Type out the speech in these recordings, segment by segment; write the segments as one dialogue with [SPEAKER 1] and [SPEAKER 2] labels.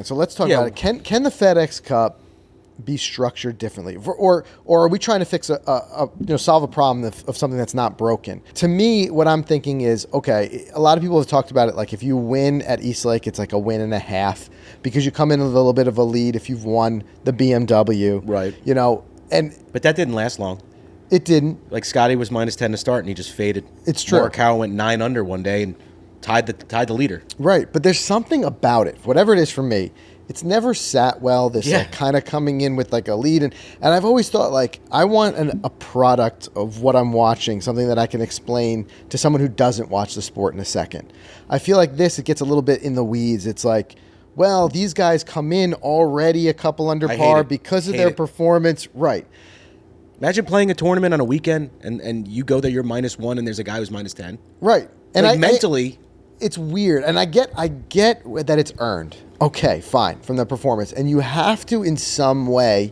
[SPEAKER 1] So let's talk about it. Can the FedEx Cup be structured differently, or are we trying to fix solve a problem of something that's not broken? To me, what I'm thinking is, okay, a lot of people have talked about it. Like if you win at Eastlake, it's like a win and a half because you come in a little bit of a lead if you've won the BMW,
[SPEAKER 2] right?
[SPEAKER 1] But
[SPEAKER 2] that didn't last long.
[SPEAKER 1] It didn't.
[SPEAKER 2] Like Scotty was -10 to start, and he just faded.
[SPEAKER 1] It's true.
[SPEAKER 2] Morikawa went 9 under one day and tied the leader.
[SPEAKER 1] Right, but there's something about it. Whatever it is for me, it's never sat well. This like, kind of coming in with like a lead, and I've always thought like I want a product of what I'm watching, something that I can explain to someone who doesn't watch the sport in a second. I feel like it gets a little bit in the weeds. It's like, well, these guys come in already a couple under par because of their performance. Right.
[SPEAKER 2] Imagine playing a tournament on a weekend and you go there, you're -1, and there's a guy who's -10.
[SPEAKER 1] Right. And
[SPEAKER 2] like mentally,
[SPEAKER 1] it's weird. And I get that it's earned. Okay, fine, from the performance. And you have to, in some way,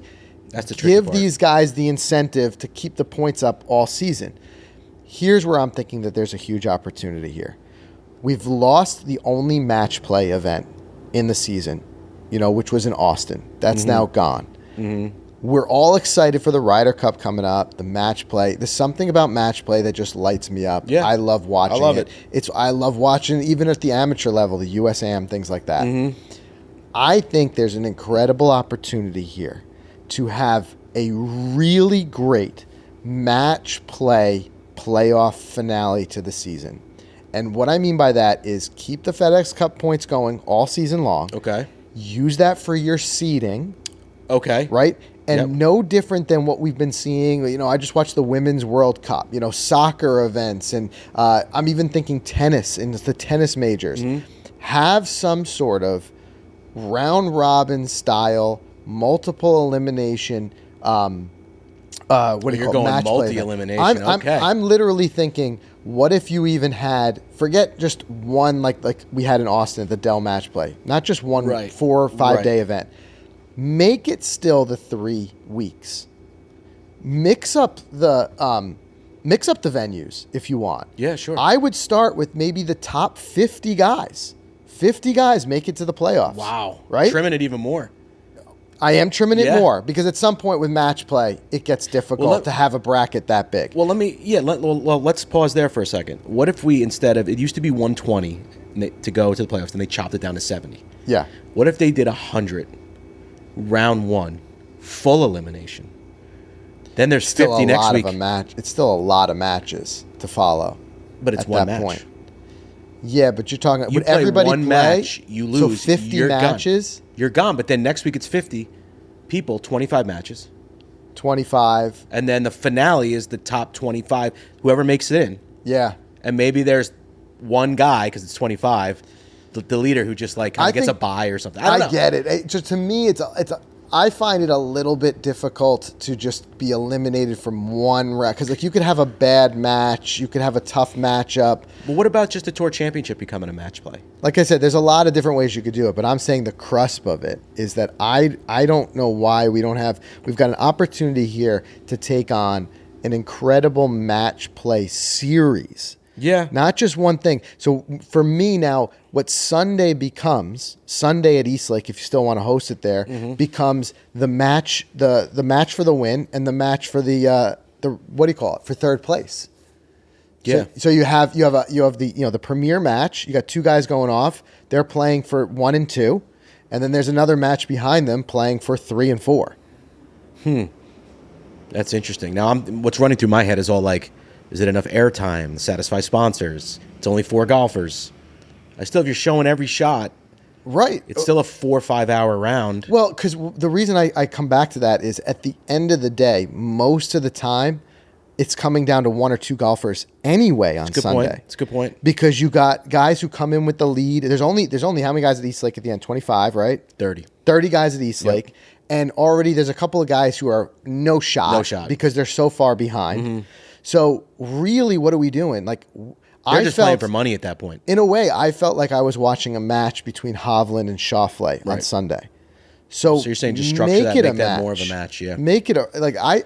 [SPEAKER 1] give these guys the incentive to keep the points up all season. Here's where I'm thinking that there's a huge opportunity here. We've lost the only match play event in the season, which was in Austin. That's now gone. Mm-hmm. We're all excited for the Ryder Cup coming up, the match play. There's something about match play that just lights me up.
[SPEAKER 2] Yeah.
[SPEAKER 1] I love watching
[SPEAKER 2] it.
[SPEAKER 1] I love watching even at the amateur level, the USAM, things like that. Mm-hmm. I think there's an incredible opportunity here to have a really great match play playoff finale to the season. And what I mean by that is keep the FedEx Cup points going all season long.
[SPEAKER 2] Okay.
[SPEAKER 1] Use that for your seeding.
[SPEAKER 2] Okay.
[SPEAKER 1] Right? And no different than what we've been seeing. I just watched the Women's World Cup, soccer events. And I'm even thinking tennis and the tennis majors. Mm-hmm. Have some sort of round-robin style, multiple elimination, what do you call it?
[SPEAKER 2] Match multi-elimination.
[SPEAKER 1] I'm literally thinking, what if you even had, forget just one like we had in Austin at the Dell match play, not just one 4 or 5 day event. Make it still the 3 weeks. Mix up the venues if you want.
[SPEAKER 2] Yeah, sure.
[SPEAKER 1] I would start with maybe the top 50 guys. 50 guys make it to the playoffs.
[SPEAKER 2] Wow.
[SPEAKER 1] Right?
[SPEAKER 2] Trimming it even more.
[SPEAKER 1] I am trimming it more because at some point with match play, it gets difficult to have a bracket that big.
[SPEAKER 2] Well, let's pause there for a second. What if we, instead of, it used to be 120 to go to the playoffs, and they chopped it down to 70.
[SPEAKER 1] Yeah.
[SPEAKER 2] What if they did 100, round 1, full elimination? Then there's 50 next week.
[SPEAKER 1] It's still a lot of matches to follow.
[SPEAKER 2] But it's one match. Point.
[SPEAKER 1] Yeah, but you're talking.
[SPEAKER 2] You
[SPEAKER 1] would everybody
[SPEAKER 2] one
[SPEAKER 1] play?
[SPEAKER 2] Match, you lose.
[SPEAKER 1] So 50 matches.
[SPEAKER 2] Gone. You're gone. But then next week it's 50 people, 25 matches.
[SPEAKER 1] 25.
[SPEAKER 2] And then the finale is the top 25. Whoever makes it in.
[SPEAKER 1] Yeah.
[SPEAKER 2] And maybe there's one guy, because it's 25, the leader who just like kind of gets a bye or something. I don't know.
[SPEAKER 1] Get it. Just to me, I find it a little bit difficult to just be eliminated from one round. Because like you could have a bad match, you could have a tough matchup.
[SPEAKER 2] But what about just a tour championship becoming a match play?
[SPEAKER 1] Like I said, there's a lot of different ways you could do it. But I'm saying the crusp of it is that I don't know why we've got an opportunity here to take on an incredible match play series.
[SPEAKER 2] Yeah.
[SPEAKER 1] Not just one thing. So for me now, what Sunday becomes, Sunday at Eastlake, if you still want to host it there, becomes the match, the match for the win and the match for the what do you call it? For third place.
[SPEAKER 2] Yeah.
[SPEAKER 1] So you have the premier match. You got 2 guys going off. They're playing for 1 and 2, and then there's another match behind them playing for 3 and 4.
[SPEAKER 2] That's interesting. Now, what's running through my head is all like, is it enough airtime to satisfy sponsors? It's only 4 golfers. If you're showing every shot,
[SPEAKER 1] right?
[SPEAKER 2] It's still a 4 or 5 hour round.
[SPEAKER 1] Well, because the reason I come back to that is at the end of the day, most of the time, it's coming down to 1 or 2 golfers anyway on Sunday.
[SPEAKER 2] It's a good point.
[SPEAKER 1] Because you got guys who come in with the lead. There's only how many guys at Eastlake at the end? 25, right?
[SPEAKER 2] 30.
[SPEAKER 1] 30 guys at Eastlake. Yep. And already there's a couple of guys who are no shot because they're so far behind. Mm-hmm. So really, what are we doing? Like,
[SPEAKER 2] they're just playing for money at that point.
[SPEAKER 1] In a way, I felt like I was watching a match between Hovland and Schauffele on Sunday. So
[SPEAKER 2] you're saying just structure that, make that more of a match, yeah.
[SPEAKER 1] Make it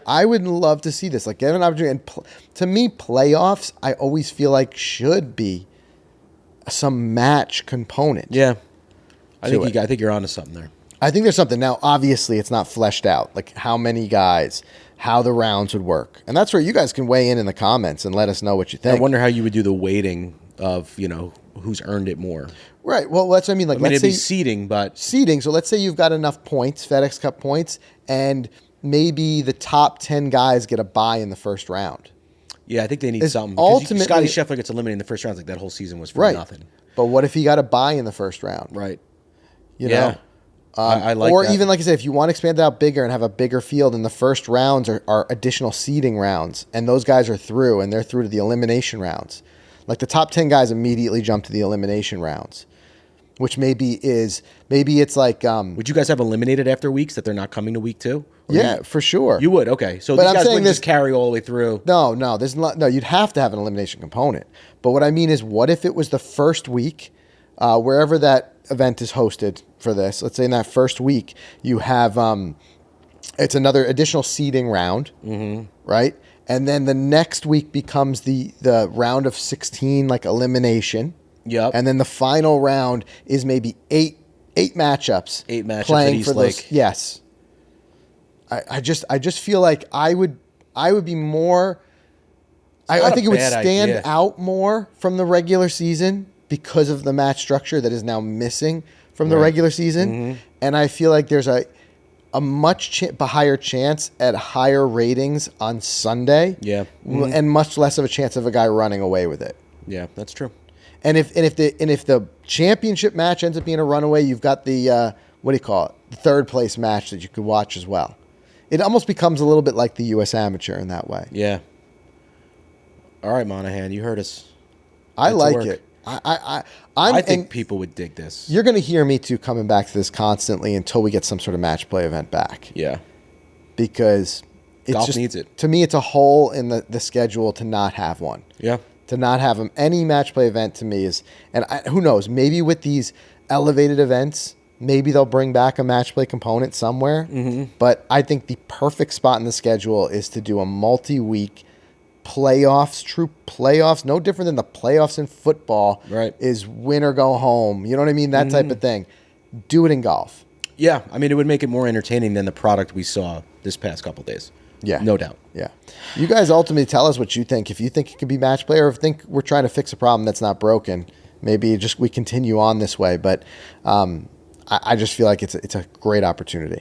[SPEAKER 1] I would love to see this. Like, get an opportunity. And to me, playoffs, I always feel like should be some match component.
[SPEAKER 2] Yeah. I think you're onto something there.
[SPEAKER 1] I think there's something. Now, obviously, it's not fleshed out, like how many guys, how the rounds would work. And that's where you guys can weigh in the comments and let us know what you think.
[SPEAKER 2] I wonder how you would do the weighting of, who's earned it more.
[SPEAKER 1] Right. Well, that's what I mean. Like, let's
[SPEAKER 2] it'd
[SPEAKER 1] say
[SPEAKER 2] be seeding, but...
[SPEAKER 1] Seeding. So let's say you've got enough points, FedEx Cup points, and maybe the top 10 guys get a bye in the first round.
[SPEAKER 2] Yeah, I think they need something.
[SPEAKER 1] Ultimately,
[SPEAKER 2] Scotty Scheffler gets eliminated in the first round. Like that whole season was for nothing.
[SPEAKER 1] But what if he got a bye in the first round?
[SPEAKER 2] Right.
[SPEAKER 1] You know?
[SPEAKER 2] I like
[SPEAKER 1] or
[SPEAKER 2] that.
[SPEAKER 1] even, like I said, if you want to expand it out bigger and have a bigger field, and the first rounds are additional seeding rounds, and those guys are through, and they're through to the elimination rounds. Like the top 10 guys immediately jump to the elimination rounds, which maybe it's like...
[SPEAKER 2] would you guys have eliminated after weeks that they're not coming to week 2?
[SPEAKER 1] For sure.
[SPEAKER 2] You would, okay. So
[SPEAKER 1] but
[SPEAKER 2] these
[SPEAKER 1] I'm
[SPEAKER 2] guys
[SPEAKER 1] saying
[SPEAKER 2] wouldn't just carry all the way through.
[SPEAKER 1] No, you'd have to have an elimination component. But what I mean is, what if it was the first week, wherever that event is hosted for this, let's say in that first week, you have, it's another additional seeding round, right? And then the next week becomes the round of 16, like elimination.
[SPEAKER 2] Yep.
[SPEAKER 1] And then the final round is maybe eight matchups.
[SPEAKER 2] 8 matchups
[SPEAKER 1] playing
[SPEAKER 2] at East
[SPEAKER 1] for
[SPEAKER 2] Lake.
[SPEAKER 1] those. Yes. I just feel like I would be more. I think it would stand out more from the regular season because of the match structure that is now missing from the regular season, and I feel like there's a much higher chance at higher ratings on Sunday, and much less of a chance of a guy running away with it.
[SPEAKER 2] Yeah, that's true.
[SPEAKER 1] And if the championship match ends up being a runaway, you've got the what do you call it? The third place match that you could watch as well. It almost becomes a little bit like the U.S. Amateur in that way.
[SPEAKER 2] Yeah. All right, Monahan, you heard us.
[SPEAKER 1] I like it. I
[SPEAKER 2] think people would dig this.
[SPEAKER 1] You're going to hear me too coming back to this constantly until we get some sort of match play event back.
[SPEAKER 2] Yeah.
[SPEAKER 1] Because
[SPEAKER 2] golf needs it.
[SPEAKER 1] To me, it's a hole in the schedule to not have one.
[SPEAKER 2] Yeah.
[SPEAKER 1] To not have them. Any match play event to me is, and who knows, maybe with these elevated events, maybe they'll bring back a match play component somewhere. But I think the perfect spot in the schedule is to do a multi-week playoffs, true playoffs, no different than the playoffs in football.
[SPEAKER 2] Right.
[SPEAKER 1] Is win or go home. You know what I mean? That type of thing. Do it in golf.
[SPEAKER 2] Yeah. I mean, it would make it more entertaining than the product we saw this past couple of days.
[SPEAKER 1] Yeah.
[SPEAKER 2] No doubt.
[SPEAKER 1] Yeah. You guys ultimately tell us what you think. If you think it could be match play, or if you think we're trying to fix a problem that's not broken, maybe we continue on this way. But I just feel like it's a great opportunity.